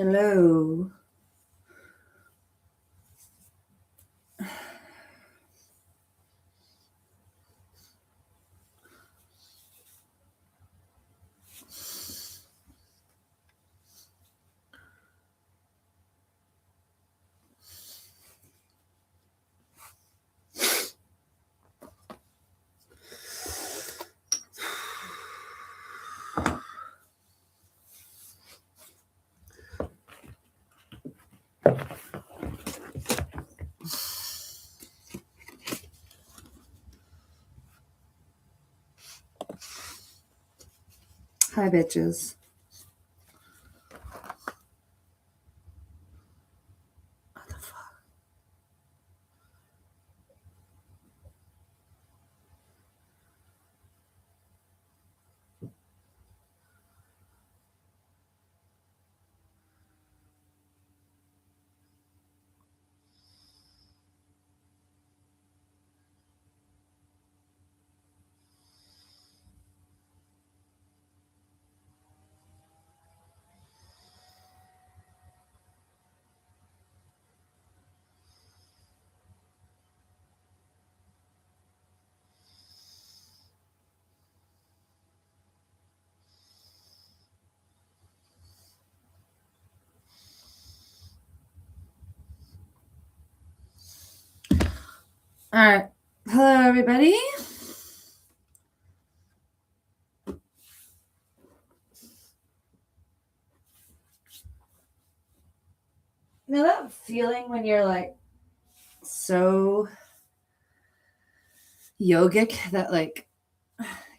Hello. Hi, bitches. What the fuck? All right. Hello, everybody. You know that feeling when you're like so yogic that like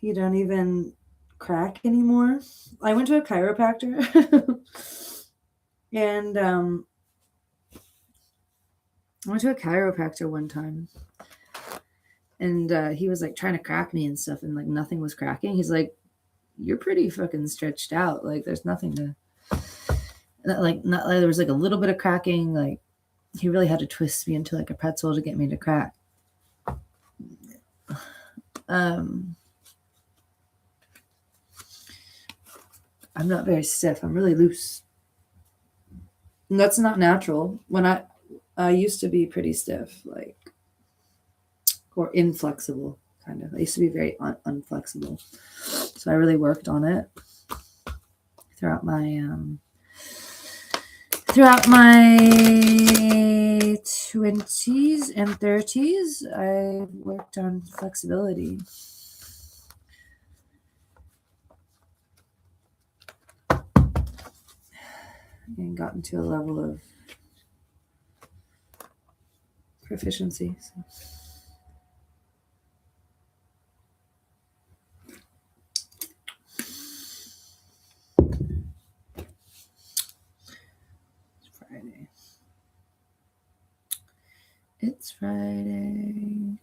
you don't even crack anymore? I went to a chiropractor and I went to a chiropractor one time and he was like trying to crack me and stuff and like nothing was cracking. He's like, you're pretty fucking stretched out. Like there's nothing to like, not like there was like a little bit of cracking. Like he really had to twist me into like a pretzel to get me to crack. I'm not very stiff. I'm really loose. And that's not natural. When I used to be pretty stiff, like, or inflexible, kind of. I used to be very unflexible. So I really worked on it throughout my 20s and 30s. I worked on flexibility. And gotten to a level of proficiency. So. Friday. It's Friday.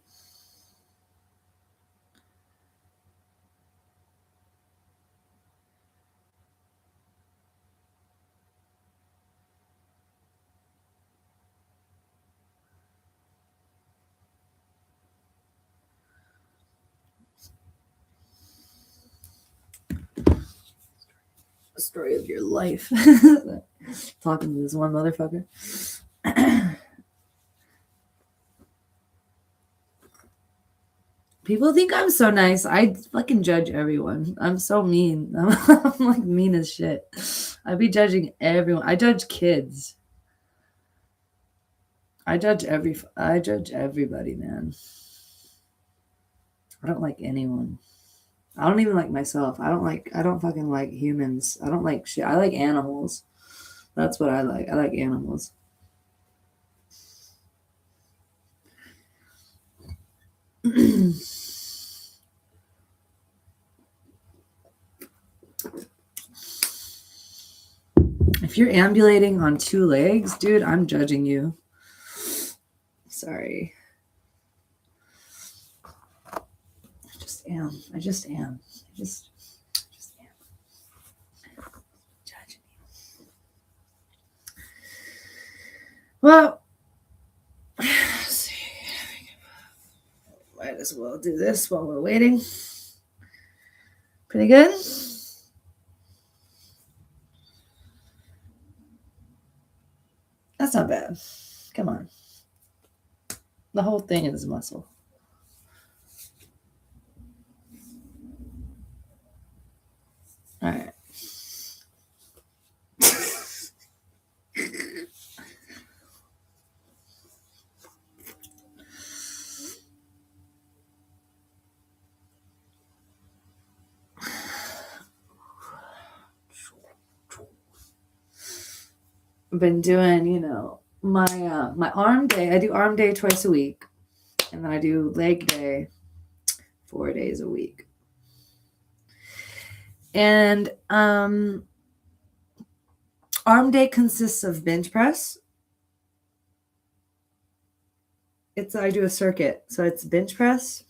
The story of your life. Talking to this one motherfucker. People think I'm so nice. I fucking judge everyone. I'm so mean. I'm like mean as shit. I be judging everyone. I judge kids. I judge everybody, man. I don't like anyone. I don't even like myself. I don't fucking like humans. I don't like shit. I like animals. That's what I like. I like animals. If you're ambulating on two legs, dude, I'm judging you. Sorry. I just am. I just am. Judging you. Well, let's see. Might as well do this while we're waiting. Pretty good? That's not bad. Come on. The whole thing is muscle. All right. I've been doing, my arm day. I do arm day twice a week, and then I do leg day 4 days a week. And arm day consists of bench press. I do a circuit, so it's bench press,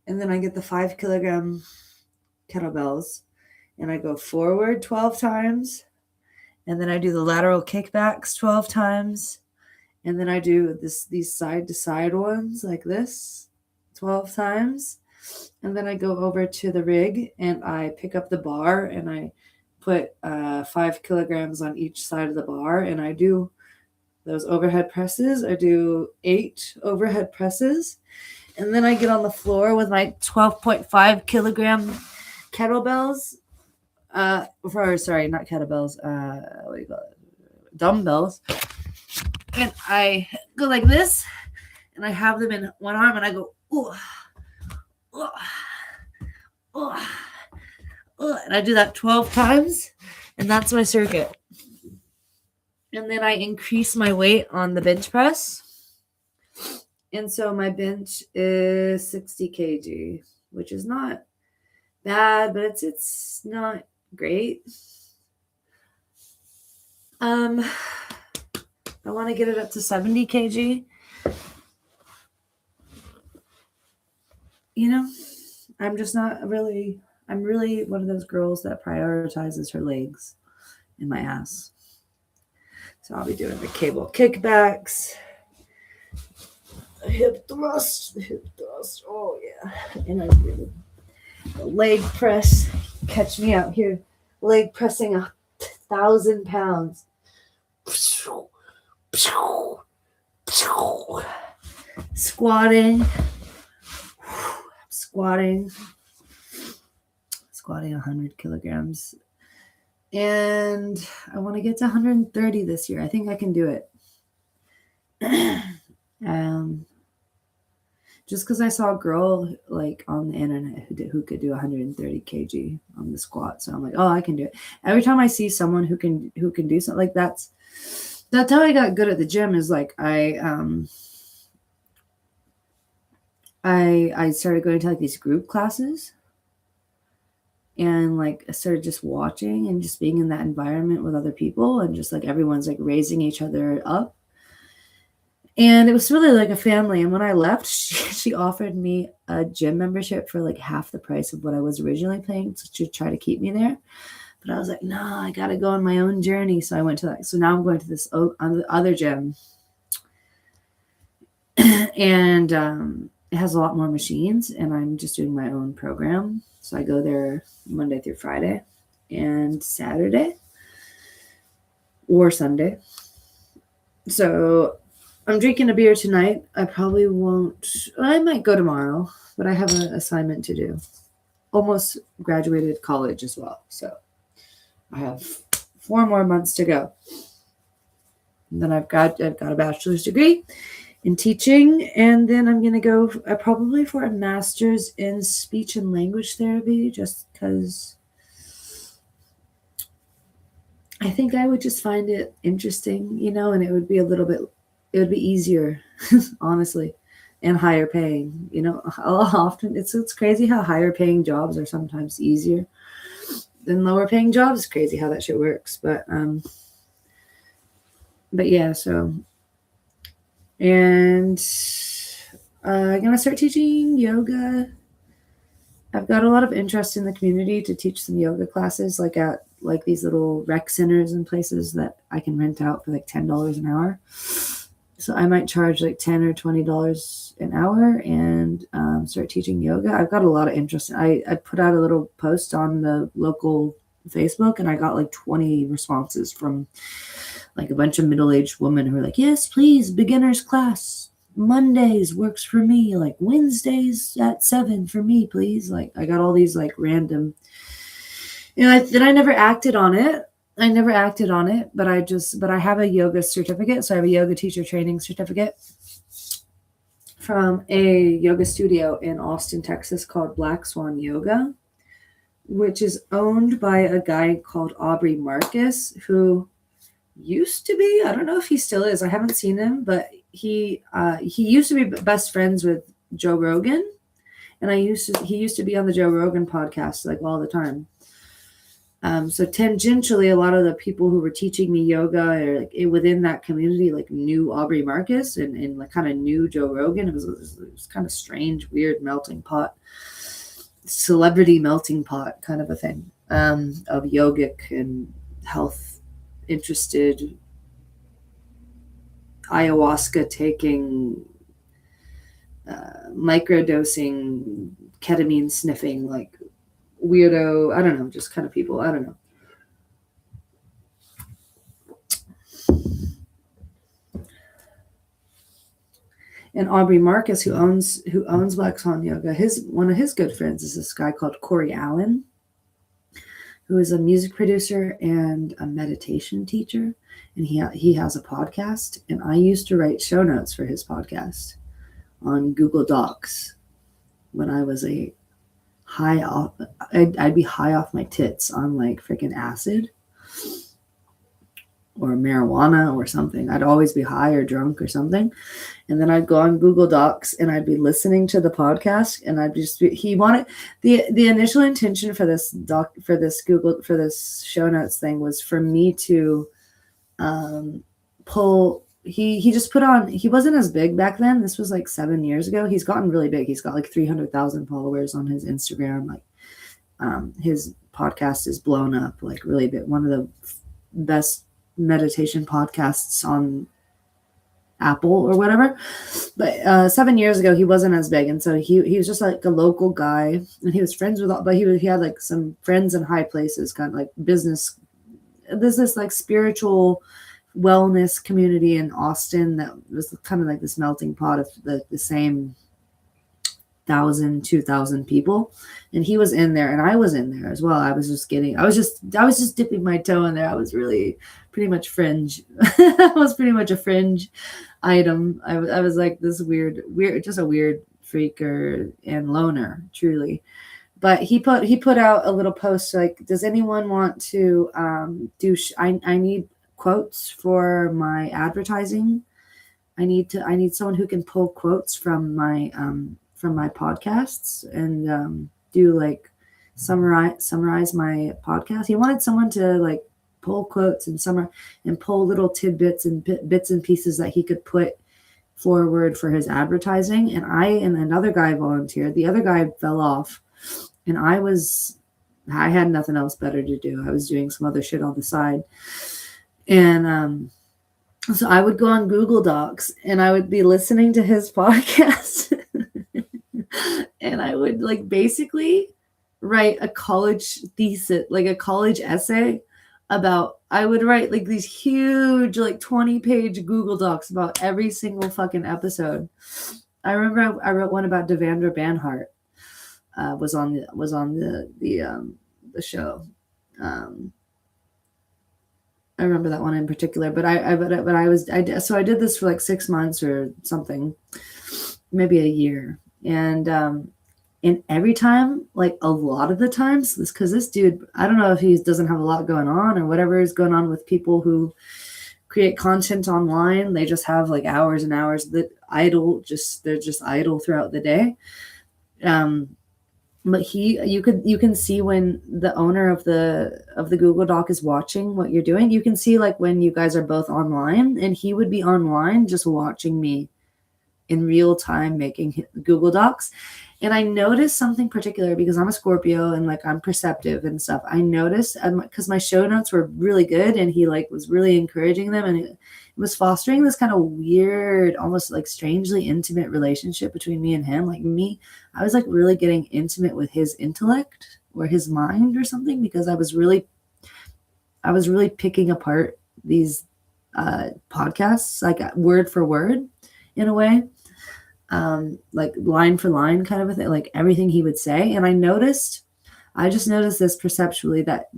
and then I get the 5 kilogram kettlebells, and I go forward 12 times, and then I do the lateral kickbacks 12 times, and then I do these side to side ones like this 12 times, and then I go over to the rig and I pick up the bar and I put 5 kilograms on each side of the bar, and I do those overhead presses. I do 8 overhead presses, and then I get on the floor with my 12.5 kilogram kettlebells. Sorry, not kettlebells. What do you call it? Dumbbells. And I go like this, and I have them in one arm, and I go, ooh, ooh, ooh, ooh, and I do that 12 times, and that's my circuit. And then I increase my weight on the bench press. And so my bench is 60 kg, which is not bad, but it's not great. I want to get it up to 70 kg. I'm really one of those girls that prioritizes her legs and my ass. So I'll be doing the cable kickbacks, the hip thrust. Oh yeah. And I do the leg press. Catch me out here, leg pressing 1,000 pounds. Squatting 100 kilograms, and I want to get to 130 this year. I think I can do it. Just because I saw a girl like on the internet who could do 130 kg on the squat, so I'm like, oh, I can do it. Every time I see someone who can do something like that's how I got good at the gym. Is like I started going to like these group classes, and like I started just watching and just being in that environment with other people, and just like everyone's like raising each other up. And it was really like a family. And when I left, she offered me a gym membership for like half the price of what I was originally paying to try to keep me there. But I was like, no, I got to go on my own journey. So I went to that. So now I'm going to this other gym. And it has a lot more machines. And I'm just doing my own program. So I go there Monday through Friday and Saturday or Sunday. So I'm drinking a beer tonight. I probably won't. I might go tomorrow, but I have an assignment to do. Almost graduated college as well. So I have 4 more months to go. And then I've got a bachelor's degree in teaching. And then I'm going to go probably for a master's in speech and language therapy, just because I think I would just find it interesting, and it would be it would be easier, honestly, and higher paying. Often it's crazy how higher paying jobs are sometimes easier than lower paying jobs. It's crazy how that shit works. But yeah, so, and I'm gonna start teaching yoga. I've got a lot of interest in the community to teach some yoga classes, like at like these little rec centers and places that I can rent out for like $10 an hour. So I might charge like $10 or $20 an hour and start teaching yoga. I've got a lot of interest. I put out a little post on the local Facebook, and I got like 20 responses from like a bunch of middle-aged women who are like, yes, please, beginner's class. Mondays works for me. Like Wednesdays at 7 for me, please. Like I got all these like random, I never acted on it. But I have a yoga certificate. So I have a yoga teacher training certificate from a yoga studio in Austin, Texas called Black Swan Yoga, which is owned by a guy called Aubrey Marcus, who used to be, I don't know if he still is, I haven't seen him, but he used to be best friends with Joe Rogan. And he used to be on the Joe Rogan podcast like all the time. So tangentially, a lot of the people who were teaching me yoga or like within that community, like knew Aubrey Marcus and like kind of knew Joe Rogan. It was kind of strange, weird melting pot, celebrity melting pot kind of a thing, of yogic and health interested, ayahuasca taking, microdosing, ketamine sniffing, like weirdo, I don't know, just kind of people, I don't know. And Aubrey Marcus, who owns Black Swan Yoga, one of his good friends is this guy called Corey Allen, who is a music producer and a meditation teacher. And he has a podcast. And I used to write show notes for his podcast on Google Docs when I was I'd be high off my tits on like freaking acid or marijuana or something. I'd always be high or drunk or something. And then I'd go on Google Docs and I'd be listening to the podcast, and he wanted the initial intention for this show notes thing was for me to pull. He just put on, he wasn't as big back then. This was like 7 years ago. He's gotten really big. He's got like 300,000 followers on his Instagram. Like his podcast is blown up like really big. One of the best meditation podcasts on Apple or whatever. But 7 years ago, he wasn't as big. And so he was just like a local guy, and he was friends with but he had like some friends in high places, kind of like business like spiritual wellness community in Austin that was kind of like this melting pot of the same 1,000, 2,000 people. And he was in there, and I was in there as well. I was just dipping my toe in there. I was really pretty much fringe. I was pretty much a fringe item. I was like this weird, just a weird freaker and loner, truly. But he put out a little post like, does anyone want to I need quotes for my advertising. I need someone who can pull quotes from my podcasts and do like summarize my podcast. He wanted someone to like pull quotes and summarize and pull little tidbits and bits and pieces that he could put forward for his advertising. And I and another guy volunteered. The other guy fell off, and I had nothing else better to do. I was doing some other shit on the side. And so I would go on Google Docs and I would be listening to his podcast. And I would like basically write a college thesis, like a college essay about, I would write like these huge, like 20-page Google Docs about every single fucking episode. I remember I wrote one about Devendra Banhart, was on the show. I remember that one in particular, but I did this for like 6 months or something, maybe a year. And every time, like a lot of the times, because this dude, I don't know if he doesn't have a lot going on or whatever is going on with people who create content online. They just have like hours and hours that they're just idle throughout the day. But you can see when the owner of the Google Doc is watching what you're doing. You can see like when you guys are both online, and he would be online just watching me in real time making Google Docs. And I noticed something particular because I'm a Scorpio and like I'm perceptive and stuff. I noticed because my show notes were really good, and he like was really encouraging them, and it was fostering this kind of weird, almost like strangely intimate relationship between me and him. Like I was like really getting intimate with his intellect or his mind or something, because I was really picking apart these podcasts, like word for word in a way, like line for line kind of a thing, like everything he would say. And I just noticed this perceptually that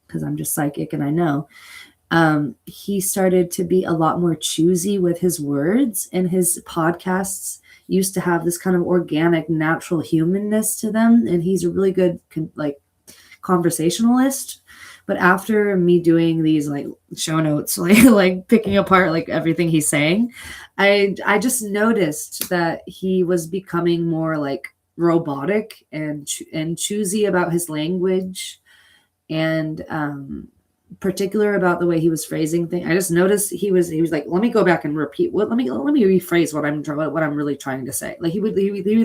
because I'm just psychic and I know, he started to be a lot more choosy with his words, and his podcasts used to have this kind of organic, natural humanness to them. And he's a really good, like, conversationalist. But after me doing these like show notes, like picking apart like everything he's saying, I just noticed that he was becoming more like robotic and choosy about his language, and particular about the way he was phrasing things. I just noticed he was like, let me go back and repeat let me rephrase what I'm really trying to say. Like he would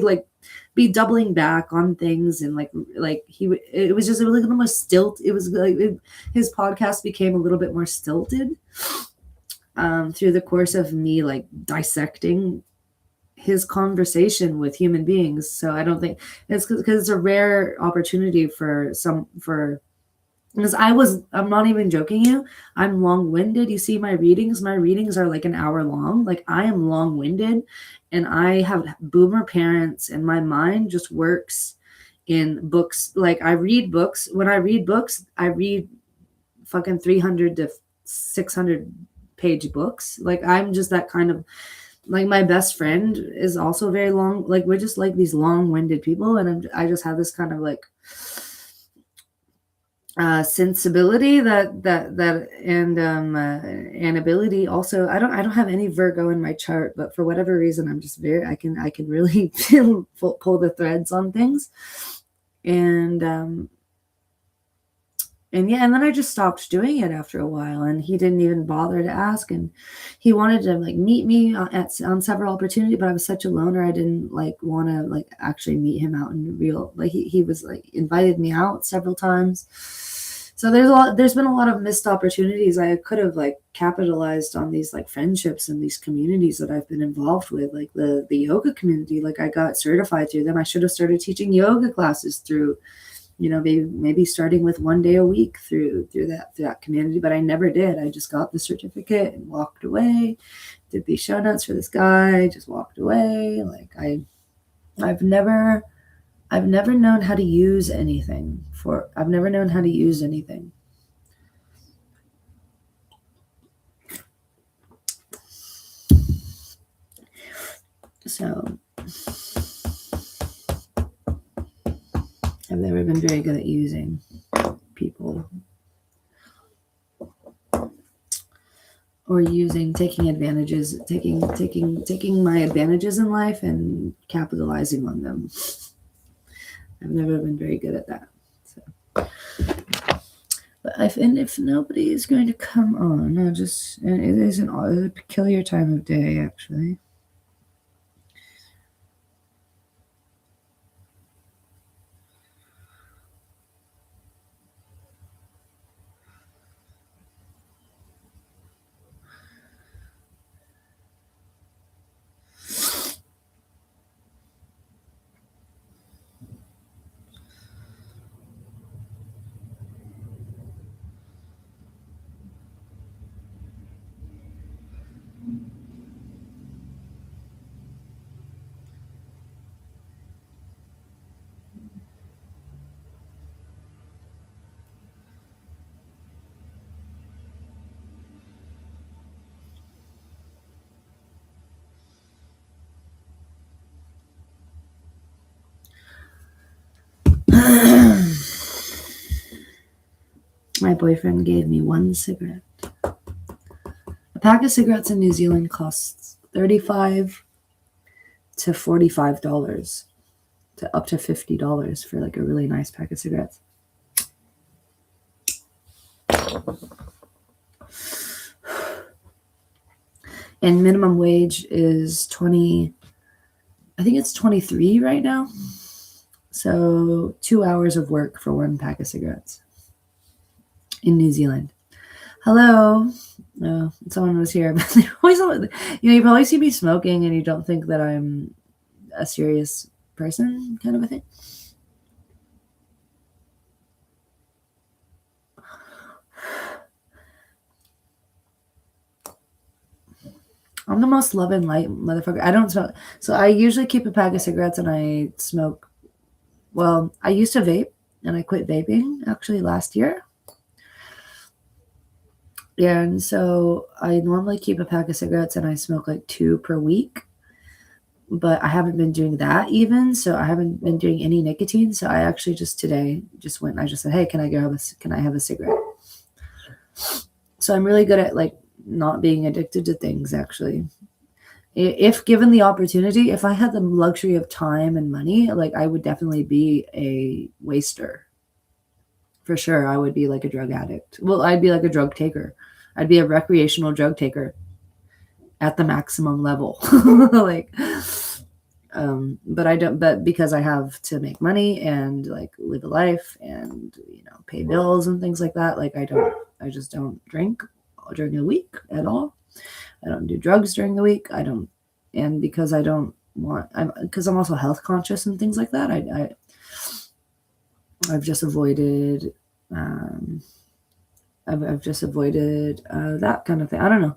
like be doubling back on things, and like it was just a little more stilt. It was like his podcast became a little bit more stilted through the course of me like dissecting his conversation with human beings. So I don't think it's because it's a rare opportunity because I'm not even joking you. I'm long-winded. You see my readings are like an hour long. Like I am long-winded, and I have boomer parents, and my mind just works in books. Like I read books. When I read books, I read fucking 300 to 600 page books. Like I'm just that kind of, like my best friend is also very long. Like we're just like these long-winded people, and I just have this kind of like sensibility that and ability. Also, I don't have any Virgo in my chart, but for whatever reason, I'm just I can really pull the threads on things, and yeah, and then I just stopped doing it after a while, and he didn't even bother to ask, and he wanted to like meet me on several opportunities, but I was such a loner, I didn't like want to like actually meet him out in real, like he was like invited me out several times. So there's been a lot of missed opportunities. I could have like capitalized on these like friendships and these communities that I've been involved with, like the yoga community. Like I got certified through them. I should have started teaching yoga classes through, maybe starting with 1 day a week through that community, but I never did. I just got the certificate and walked away, did these show notes for this guy, just walked away. Like I've never known how to use anything So I've never been very good at using people or taking my advantages in life and capitalizing on them. I've never been very good at that. So, but if nobody is going to come on, and it is a peculiar time of day, actually. My boyfriend gave me one cigarette. A pack of cigarettes in New Zealand costs $35 to $45 to up to $50 for like a really nice pack of cigarettes. And minimum wage is 20, I think it's 23 right now. So 2 hours of work for one pack of cigarettes in New Zealand. Hello. No, someone was here, but you probably see me smoking and you don't think that I'm a serious person, kind of a thing. I'm the most love and light motherfucker. I don't smoke. So I usually keep a pack of cigarettes and I smoke. Well, I used to vape and I quit vaping actually last year. And so I normally keep a pack of cigarettes and I smoke like 2 per week. But I haven't been doing that even. So I haven't been doing any nicotine. So I actually just today just went and I just said, hey, can I have a cigarette? So I'm really good at like not being addicted to things actually. If given the opportunity, if I had the luxury of time and money, like I would definitely be a waster. For sure, I would be like a drug addict. Well, I'd be like a drug taker. I'd be a recreational drug taker at the maximum level. Like but I don't, but because I have to make money and like live a life and pay bills and things like that, like I just don't drink during the week at all. I don't do drugs during the week. I don't, and because I don't want, because I'm also health conscious and things like that. I've just avoided, I've just avoided that kind of thing. I don't know.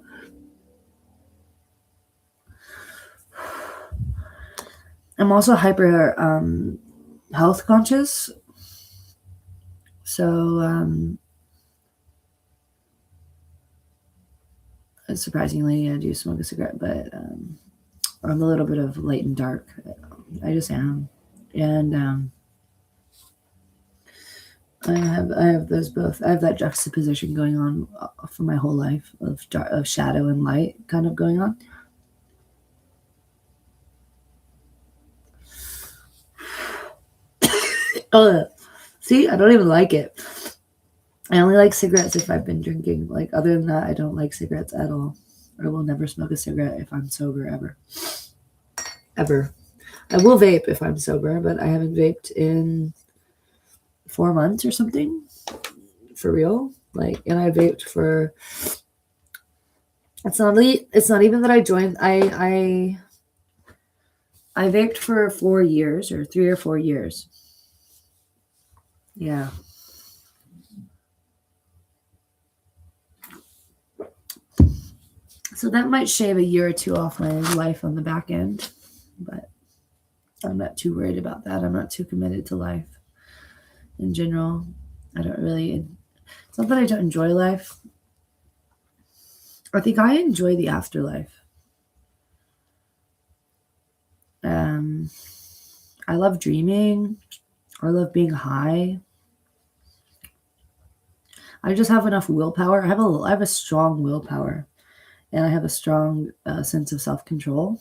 I'm also hyper health conscious. So surprisingly, I do smoke a cigarette, but I'm a little bit of light and dark. I just am, and I have those both. I have that juxtaposition going on for my whole life of shadow and light kind of going on. Oh, see, I don't even like it. I only like cigarettes if I've been drinking. Like other than that, I don't like cigarettes at all. I will never smoke a cigarette if I'm sober ever. Ever. I will vape if I'm sober, but I haven't vaped in 4 months or something. For real. Like, and I vaped for. It's not even that I joined. I vaped for 4 years or 3 or 4 years. Yeah. So that might shave a year or two off my life on the back end, but I'm not too worried about that. I'm not too committed to life in general. I don't really, it's not that I don't enjoy life. I think I enjoy the afterlife. I love dreaming. I love being high. I just have enough willpower. I have a strong willpower, and I have a strong sense of self-control.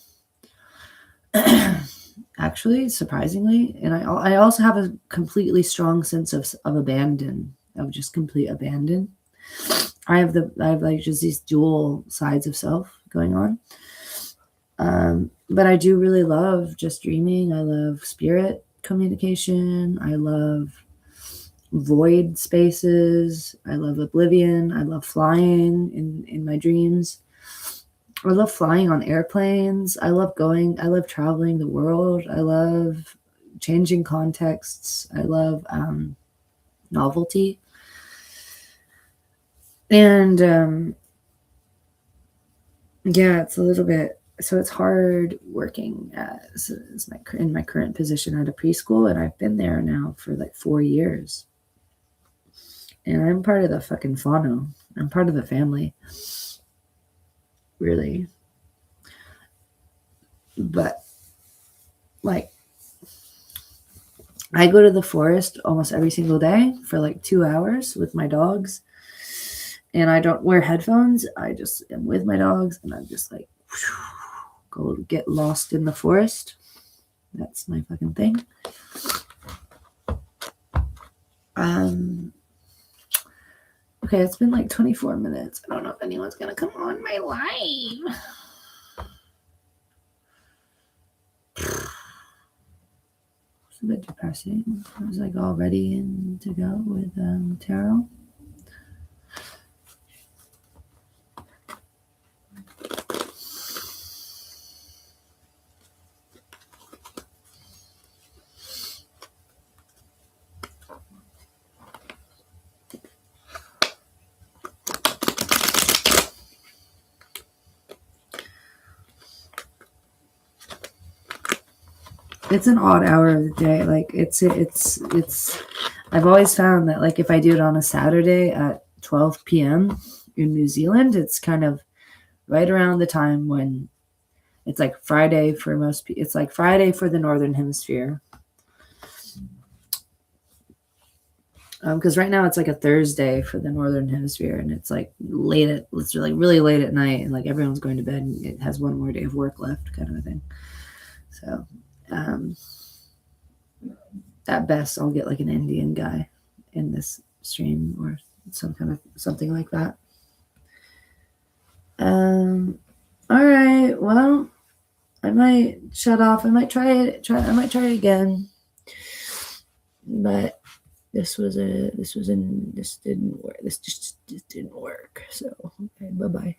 Actually, surprisingly, and I also have a completely strong sense of abandon, of just complete abandon. I have like just these dual sides of self going on. But I do really love just dreaming. I love spirit communication. I love void spaces. I love oblivion. I love flying in my dreams. I love flying on airplanes. I love traveling the world. I love changing contexts. I love novelty. And yeah, it's a little bit, so it's hard working in my current position at a preschool, and I've been there now for like 4 years. And I'm part of the fucking whānau. I'm part of the family. Really. But like I go to the forest almost every single day for like 2 hours with my dogs. And I don't wear headphones. I just am with my dogs and I'm just like go get lost in the forest. That's my fucking thing. Okay, it's been like 24 minutes. I don't know if anyone's gonna come on my live. It's a bit depressing. I was like all ready to go with tarot. it's an odd hour of the day. Like it's I've always found that like if I do it on a Saturday at 12 p.m. in New Zealand, it's kind of right around the time when it's like Friday for most people. It's like Friday for the Northern Hemisphere. Because right now it's like a Thursday for the Northern Hemisphere, and it's like it's like really late at night, and like everyone's going to bed, and it has one more day of work left, kind of a thing. So, at best, I'll get like an Indian guy in this stream or something like that. All right. Well, I might shut off. I might try it. I might try it again. But this didn't work. This just didn't work. So, okay, bye-bye.